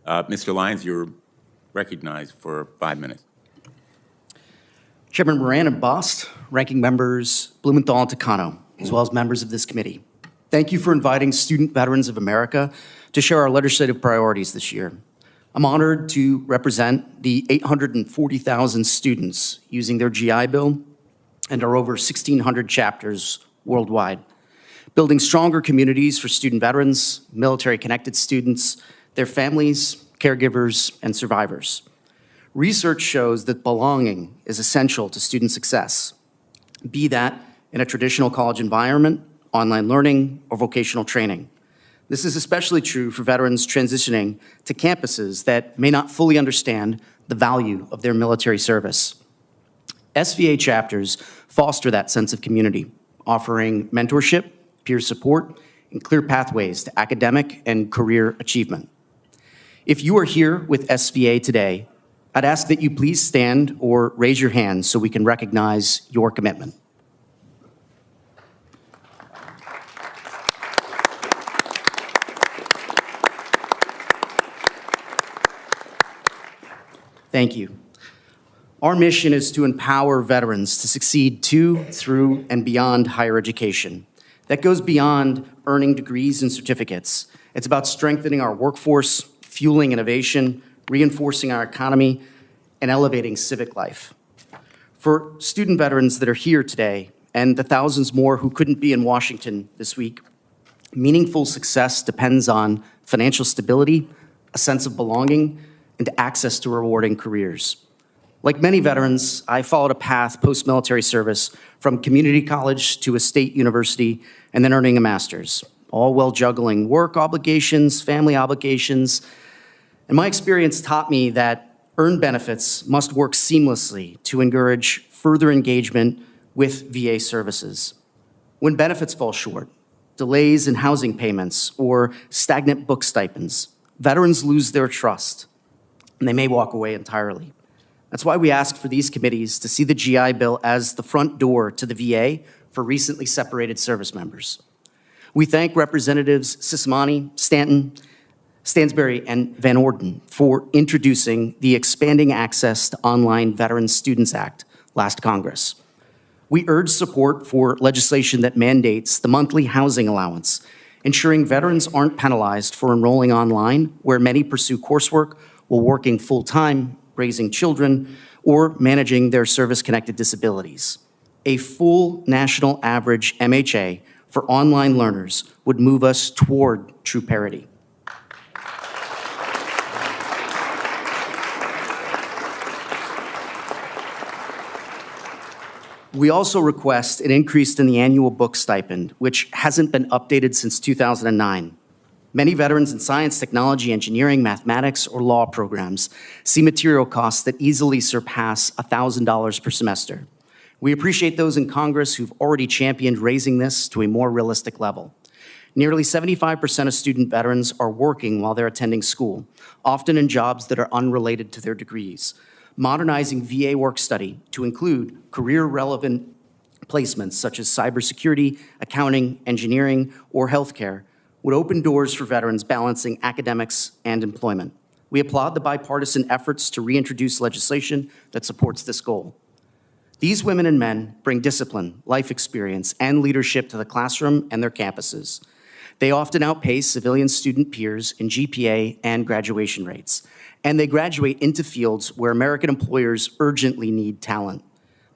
Mr. Lyons, you're recognized for 5 minutes. Chairman Moran and Bost, ranking members Blumenthal and Takano, as well as members of this committee. Thank you for inviting Student Veterans of America to share our legislative priorities this year. I'm honored to represent the 840,000 students using their GI Bill and our over 1,600 chapters worldwide, building stronger communities for student veterans, military-connected students, their families, caregivers, and survivors. Research shows that belonging is essential to student success, be that in a traditional college environment, online learning, or vocational training. This is especially true for veterans transitioning to campuses that may not fully understand the value of their military service. SVA chapters foster that sense of community, offering mentorship, peer support, and clear pathways to academic and career achievement. If you are here with SVA today, I'd ask that you please stand or raise your hand so we can recognize your commitment. Thank you. Our mission is to empower veterans to succeed to, through, and beyond higher education. That goes beyond earning degrees and certificates. It's about strengthening our workforce, fueling innovation, reinforcing our economy, and elevating civic life. For student veterans that are here today, and the thousands more who couldn't be in Washington this week, meaningful success depends on financial stability, a sense of belonging, and access to rewarding careers. Like many veterans, I followed a path post-military service from community college to a state university and then earning a master's, all while juggling work obligations, family obligations. And my experience taught me that earned benefits must work seamlessly to encourage further engagement with VA services. When benefits fall short, delays in housing payments, or stagnant book stipends, veterans lose their trust, and they may walk away entirely. That's why we ask for these committees to see the GI Bill as the front door to the VA for recently separated service members. We thank Representatives Sismani, Stanton, Stansberry, and Van Orden for introducing the Expanding Access to Online Veteran Students Act last Congress. We urge support for legislation that mandates the monthly housing allowance, ensuring veterans aren't penalized for enrolling online, where many pursue coursework while working full-time, raising children, or managing their service-connected disabilities. A full national average MHA for online learners would move us toward true parity. We also request an increase in the annual book stipend, which hasn't been updated since 2009. Many veterans in science, technology, engineering, mathematics, or law programs see material costs that easily surpass $1,000 per semester. We appreciate those in Congress who've already championed raising this to a more realistic level. Nearly 75% of student veterans are working while they're attending school, often in jobs that are unrelated to their degrees. Modernizing VA work study to include career-relevant placements such as cybersecurity, accounting, engineering, or healthcare would open doors for veterans balancing academics and employment. We applaud the bipartisan efforts to reintroduce legislation that supports this goal. These women and men bring discipline, life experience, and leadership to the classroom and their campuses. They often outpace civilian student peers in GPA and graduation rates, and they graduate into fields where American employers urgently need talent.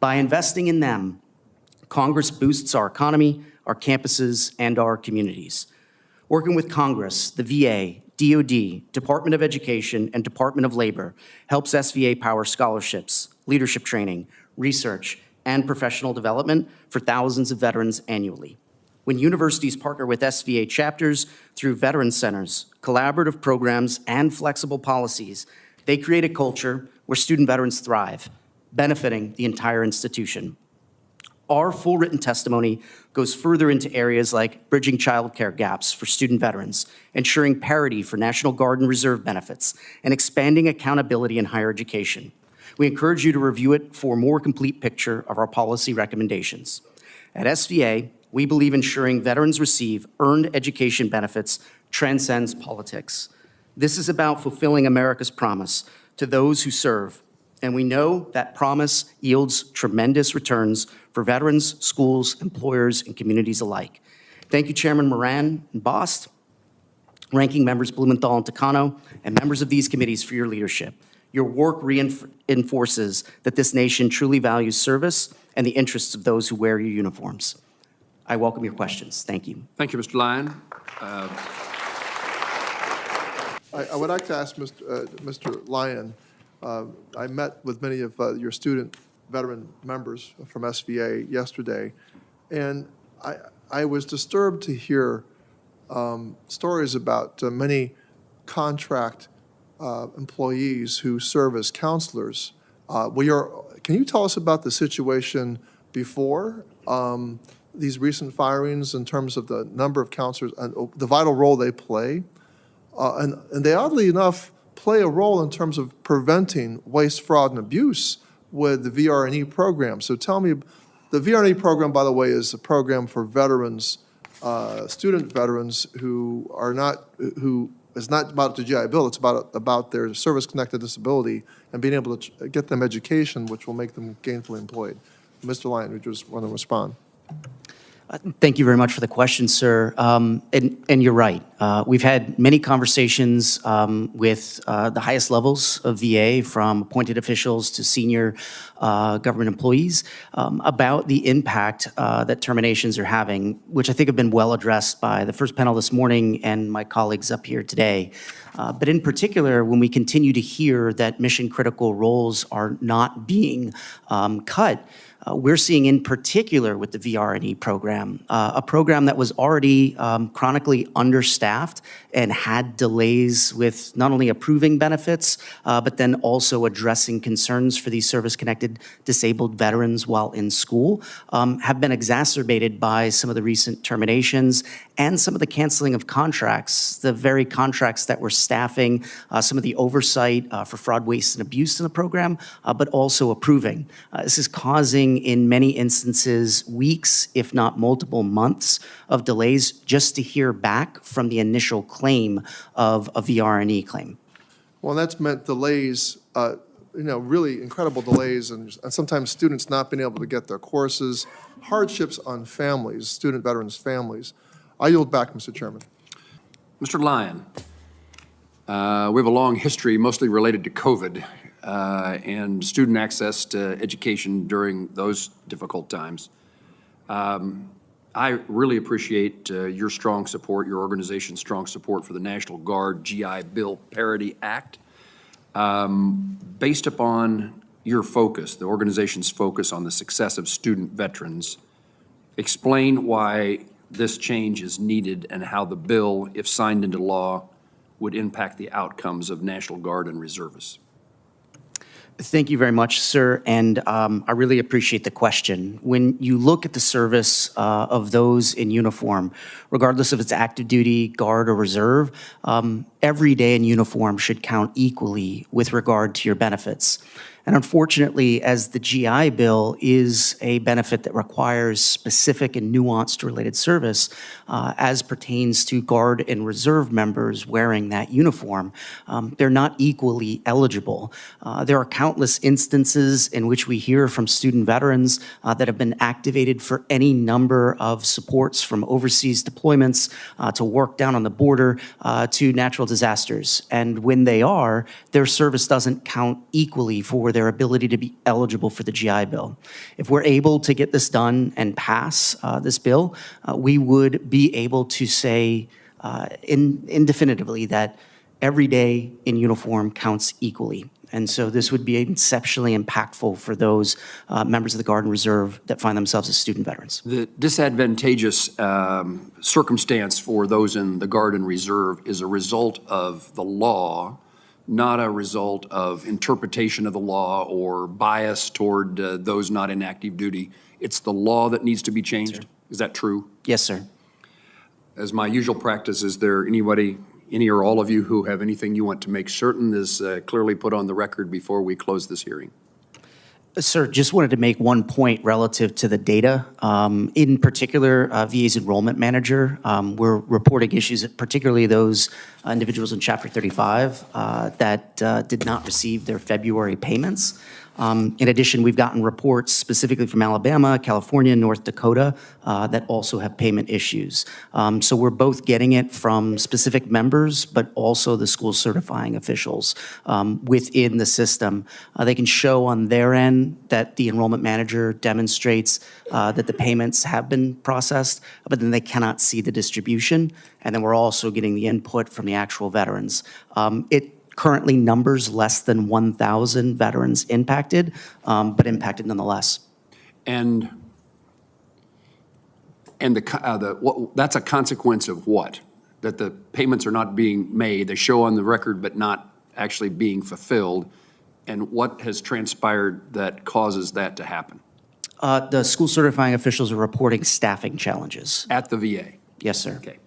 By investing in them, Congress boosts our economy, our campuses, and our communities. Working with Congress, the VA, DoD, Department of Education, and Department of Labor helps SVA power scholarships, leadership training, research, and professional development for thousands of veterans annually. When universities partner with SVA chapters through veteran centers, collaborative programs, and flexible policies, they create a culture where student veterans thrive, benefiting the entire institution. Our full written testimony goes further into areas like bridging childcare gaps for student veterans, ensuring parity for National Guard and Reserve benefits, and expanding accountability in higher education. We encourage you to review it for a more complete picture of our policy recommendations. At SVA, we believe ensuring veterans receive earned education benefits transcends politics. This is about fulfilling America's promise to those who serve, and we know that promise yields tremendous returns for veterans, schools, employers, and communities alike. Thank you, Chairman Moran and Bost, ranking members Blumenthal and Takano, and members of these committees for your leadership. Your work reinforces that this nation truly values service and the interests of those who wear your uniforms. I welcome your questions. Thank you. Thank you, Mr. Lyon. I would like to ask Mr. Lyon, I met with many of your student veteran members from SVA yesterday, and I was disturbed to hear stories about many contract employees who serve as counselors. Can you tell us about the situation before these recent firings in terms of the number of counselors and the vital role they play? And they, oddly enough, play a role in terms of preventing waste, fraud, and abuse with the VRNE program. So tell me, the VRNE program, by the way, is a program for veterans, student veterans who is not about the GI Bill, it's about their service-connected disability and being able to get them education, which will make them gainfully employed. Mr. Lyon, would you just want to respond? Thank you very much for the question, sir. And you're right. We've had many conversations with the highest levels of VA, from appointed officials to senior government employees, about the impact that terminations are having, which I think have been well addressed by the first panel this morning and my colleagues up here today. But in particular, when we continue to hear that mission-critical roles are not being cut, we're seeing in particular with the VRNE program, a program that was already chronically understaffed and had delays with not only approving benefits, but then also addressing concerns for these service-connected disabled veterans while in school, have been exacerbated by some of the recent terminations and some of the canceling of contracts, the very contracts that were staffing some of the oversight for fraud, waste, and abuse in the program, but also approving. This is causing, in many instances, weeks, if not multiple months of delays just to hear back from the initial claim of a VRNE claim. Well, that's meant delays, really incredible delays, and sometimes students not being able to get their courses, hardships on families, student veterans' families. I yield back, Mr. Chairman. Mr. Lyon, we have a long history mostly related to COVID and student access to education during those difficult times. I really appreciate your strong support, your organization's strong support for the National Guard GI Bill Parity Act. Based upon your focus, the organization's focus on the success of student veterans, explain why this change is needed and how the bill, if signed into law, would impact the outcomes of National Guard and reservists. Thank you very much, sir, and I really appreciate the question. When you look at the service of those in uniform, regardless if it's active duty, Guard, or Reserve, every day in uniform should count equally with regard to your benefits. And unfortunately, as the GI Bill is a benefit that requires specific and nuanced related service, as pertains to Guard and Reserve members wearing that uniform, they're not equally eligible. There are countless instances in which we hear from student veterans that have been activated for any number of supports, from overseas deployments to work down on the border to natural disasters. And when they are, their service doesn't count equally for their ability to be eligible for the GI Bill. If we're able to get this done and pass this bill, we would be able to say indefinitively that every day in uniform counts equally. And so this would be exceptionally impactful for those members of the Guard and Reserve that find themselves as student veterans. The disadvantageous circumstance for those in the Guard and Reserve is a result of the law, not a result of interpretation of the law or bias toward those not in active duty. It's the law that needs to be changed. Is that true? Yes, sir. As my usual practice, is there anybody, any or all of you, who have anything you want to make certain is clearly put on the record before we close this hearing? Sir, just wanted to make one point relative to the data. In particular, VA's enrollment manager, we're reporting issues, particularly those individuals in Chapter 35 that did not receive their February payments. In addition, we've gotten reports specifically from Alabama, California, North Dakota that also have payment issues. So we're both getting it from specific members, but also the school certifying officials within the system. They can show on their end that the enrollment manager demonstrates that the payments have been processed, but then they cannot see the distribution. And then we're also getting the input from the actual veterans. It currently numbers less than 1,000 veterans impacted, but impacted nonetheless. And that's a consequence of what? That the payments are not being made, they show on the record but not actually being fulfilled. And what has transpired that causes that to happen? The school certifying officials are reporting staffing challenges. At the VA? Yes, sir. Okay.